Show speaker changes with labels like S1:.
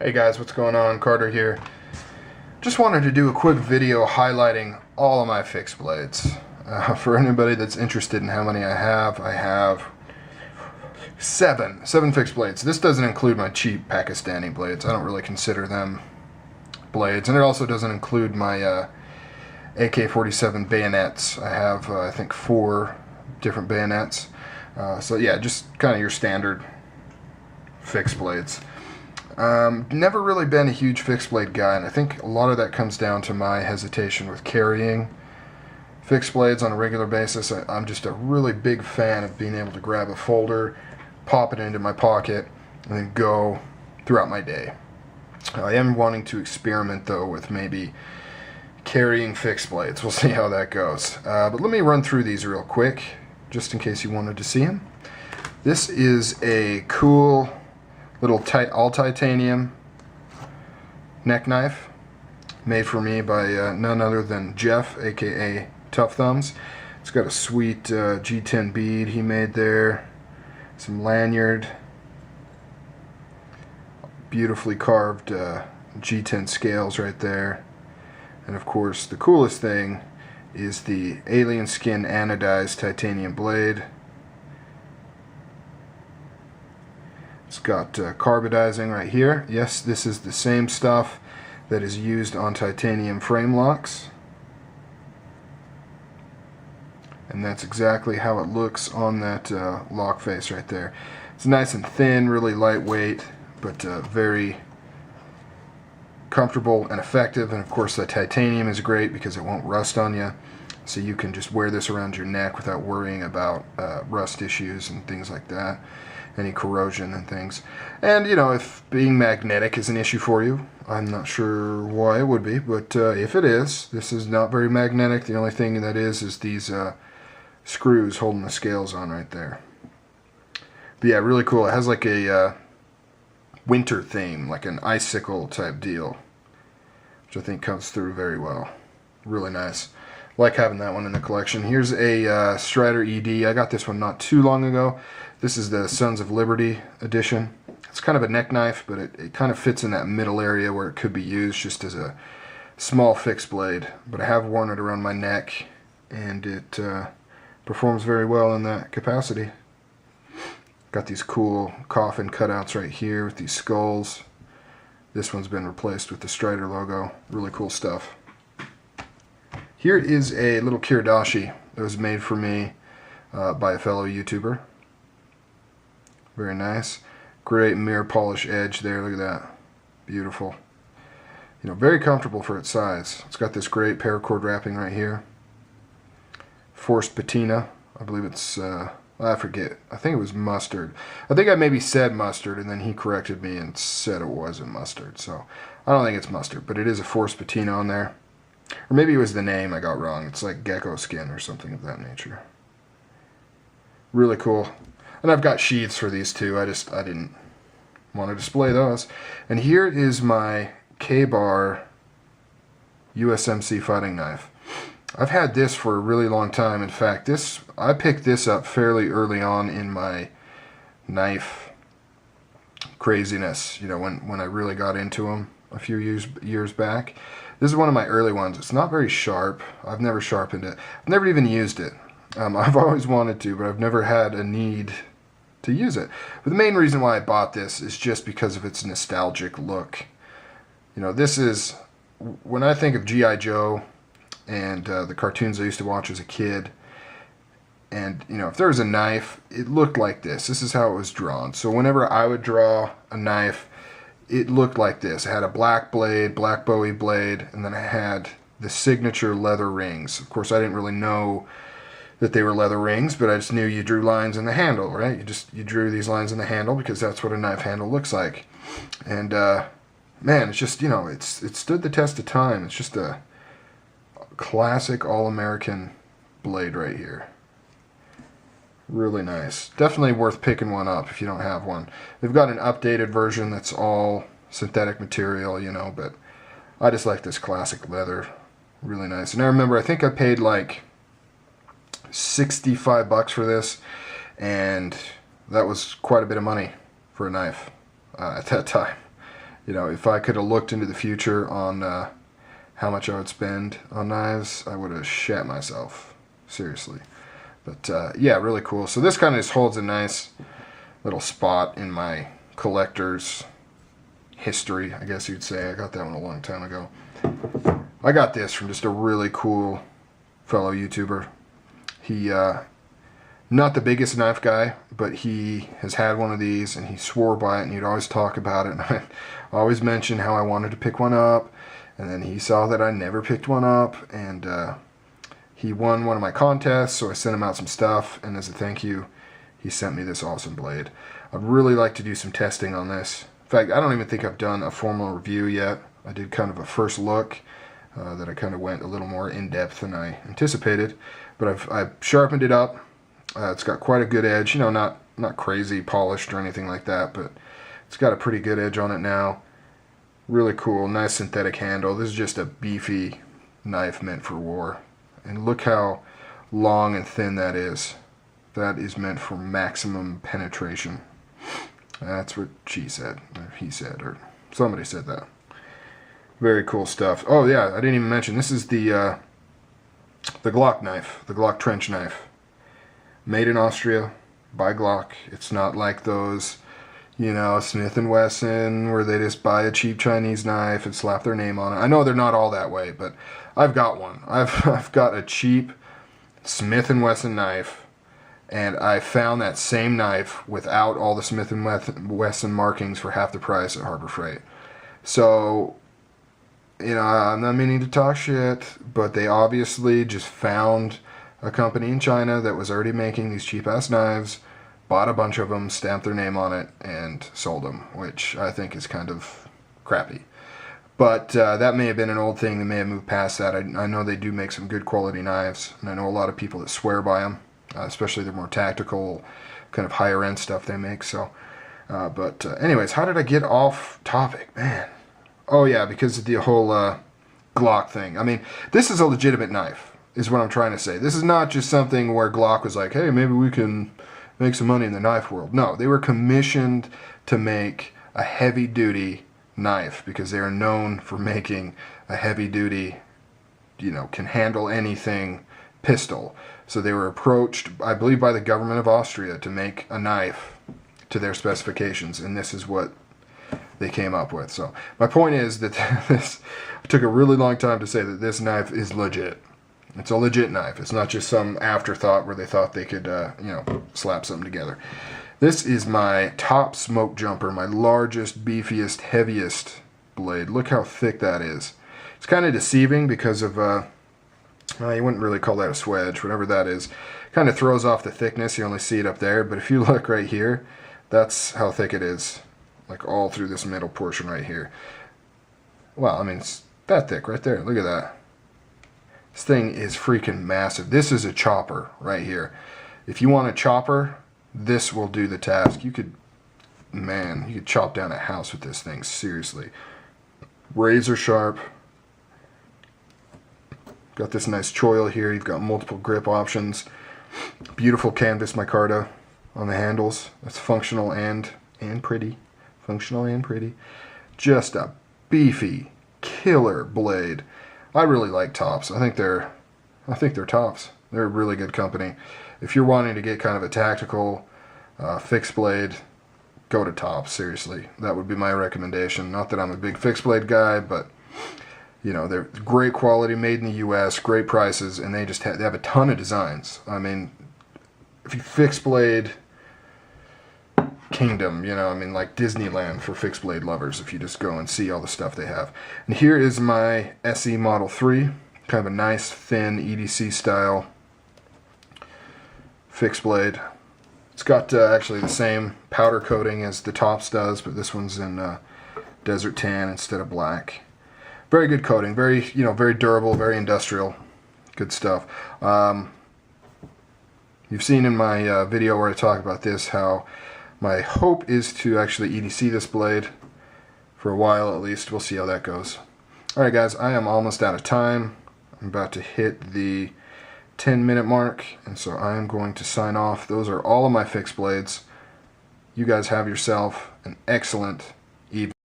S1: Hey guys, what's going on? Carter here. Just wanted to do a quick video highlighting all of my fixed blades. For anybody that's interested in how many I have seven fixed blades. This doesn't include my cheap Pakistani blades. I don't really consider them blades. And it also doesn't include my AK-47 bayonets. I have, I think, 4 different bayonets. So yeah, just kind of your standard fixed blades. Never really been a huge fixed blade guy, and I think a lot of that comes down to my hesitation with carrying fixed blades on a regular basis. I'm just a really big fan of being able to grab a folder, pop it into my pocket, and then go throughout my day. I am wanting to experiment though with maybe carrying fixed blades. We'll see how that goes. But let me run through these real quick, just in case you wanted to see them. This is a cool little all titanium neck knife made for me by none other than Jeff, aka Tough Thumbs. It's got a sweet G10 bead he made there, some lanyard, beautifully carved G10 scales right there, and of course the coolest thing is the alien skin anodized titanium blade. It's got carbidizing right here. Yes, this is the same stuff that is used on titanium frame locks. And that's exactly how it looks on that lock face right there. It's nice and thin, really lightweight, but very comfortable and effective. And of course the titanium is great because it won't rust on you. So you can just wear this around your neck without worrying about rust issues and things like that. Any corrosion and things. And you know, if being magnetic is an issue for you, I'm not sure why it would be, but if it is, this is not very magnetic. The only thing that is these screws holding the scales on right there. But yeah, really cool. It has like a winter theme, like an icicle type deal, which I think comes through very well. Really nice. Like having that one in the collection. Here's a Strider ED. I got this one not too long ago. This is the Sons of Liberty edition. It's kind of a neck knife, but it kind of fits in that middle area where it could be used just as a small fixed blade. But I have worn it around my neck, and it performs very well in that capacity. Got these cool coffin cutouts right here with these skulls. This one's been replaced with the Strider logo. Really cool stuff. Here is a little Kiridashi that was made for me by a fellow YouTuber. Very nice. Great mirror polish edge there. Look at that. Beautiful. You know, very comfortable for its size. It's got this great paracord wrapping right here. Forced patina. I believe it's, I forget. I think it was mustard. I think I maybe said mustard, and then he corrected me and said it wasn't mustard. So I don't think it's mustard, but it is a forced patina on there. Or maybe it was the name I got wrong. It's like gecko skin or something of that nature. Really cool. And I've got sheaths for these too. I didn't want to display those. And here is my Kbar USMC fighting knife. I've had this for a really long time. In fact, I picked this up fairly early on in my knife craziness. You know, when I really got into them a few years back. This is one of my early ones. It's not very sharp. I've never sharpened it. I've never even used it. I've always wanted to, but I've never had a need to use it. But the main reason why I bought this is just because of its nostalgic look. You know, this is, when I think of G.I. Joe and the cartoons I used to watch as a kid, and you know, if there was a knife, it looked like this. This is how it was drawn. So whenever I would draw a knife, it looked like this. It had a black blade, black Bowie blade, and then I had the signature leather rings. Of course, I didn't really know that they were leather rings, but I just knew you drew lines in the handle, right? You drew these lines in the handle because that's what a knife handle looks like. And man, it's just, you know, it stood the test of time. It's just a classic all-American blade right here. Really nice. Definitely worth picking one up if you don't have one. They've got an updated version that's all synthetic material, you know, but I just like this classic leather. Really nice. And I remember, I think I paid like $65 for this, and that was quite a bit of money for a knife at that time. You know, if I could have looked into the future on how much I would spend on knives, I would have shat myself. Seriously. But yeah, really cool. So this kind of just holds a nice little spot in my collector's history, I guess you'd say. I got that one a long time ago. I got this from just a really cool fellow YouTuber. He, not the biggest knife guy, but he has had one of these and he swore by it and he'd always talk about it. And I always mentioned how I wanted to pick one up. And then he saw that I never picked one up, and he won one of my contests, so I sent him out some stuff, and as a thank you, he sent me this awesome blade. I'd really like to do some testing on this. In fact, I don't even think I've done a formal review yet. I did kind of a first look that I kind of went a little more in-depth than I anticipated, but I've sharpened it up. It's got quite a good edge, you know, not crazy polished or anything like that, but it's got a pretty good edge on it now. Really cool, nice synthetic handle. This is just a beefy knife meant for war. And look how long and thin that is. That is meant for maximum penetration. That's what she said, or he said, or somebody said that. Very cool stuff. Oh yeah, I didn't even mention, this is the Glock knife, the Glock trench knife. Made in Austria by Glock. It's not like those, you know, Smith & Wesson, where they just buy a cheap Chinese knife and slap their name on it. I know they're not all that way, but I've got one. I've got a cheap Smith & Wesson knife, and I found that same knife without all the Smith & Wesson markings for half the price at Harbor Freight. So, you know, I'm not meaning to talk shit, but they obviously just found a company in China that was already making these cheap-ass knives, bought a bunch of them, stamped their name on it, and sold them, which I think is kind of crappy. But that may have been an old thing. They may have moved past that. I know they do make some good quality knives, and I know a lot of people that swear by them, especially their more tactical, kind of higher end stuff they make. So, anyways, how did I get off topic, man? Oh yeah, because of the whole Glock thing. I mean, this is a legitimate knife, is what I'm trying to say. This is not just something where Glock was like, hey, maybe we can make some money in the knife world. No, they were commissioned to make a heavy-duty knife because they are known for making a heavy-duty, you know, can handle anything pistol. So they were approached, I believe, by the government of Austria to make a knife to their specifications, and this is what they came up with. So my point is that this took a really long time to say that this knife is legit. It's a legit knife. It's not just some afterthought where they thought they could, you know, slap something together. This is my top smoke jumper, my largest, beefiest, heaviest blade. Look how thick that is. It's kind of deceiving because of, well, you wouldn't really call that a swedge, whatever that is. Kind of throws off the thickness. You only see it up there. But if you look right here, that's how thick it is. Like all through this middle portion right here. Well, I mean, it's that thick right there. Look at that. This thing is freaking massive. This is a chopper right here. If you want a chopper, this will do the task. You could, man, you could chop down a house with this thing, seriously. Razor sharp. Got this nice choil here. You've got multiple grip options. Beautiful canvas micarta on the handles. That's functional and pretty. Functional and pretty. Just a beefy, killer blade. I really like Tops. I think they're Tops. They're a really good company. If you're wanting to get kind of a tactical fixed blade, go to Tops. Seriously, that would be my recommendation. Not that I'm a big fixed blade guy, but you know, they're great quality, made in the U.S., great prices, and they just they have a ton of designs. I mean, if you fixed blade kingdom, you know, I mean, like Disneyland for fixed blade lovers, if you just go and see all the stuff they have. And here is my SE Model 3, kind of a nice thin EDC style fixed blade. It's got actually the same powder coating as the Tops does, but this one's in desert tan instead of black. Very good coating, very, you know, very durable, very industrial, good stuff. You've seen in my video where I talk about this how my hope is to actually EDC this blade for a while at least. We'll see how that goes. Alright guys, I am almost out of time. I'm about to hit the 10-minute mark, and so I am going to sign off. Those are all of my fixed blades. You guys have yourself an excellent evening.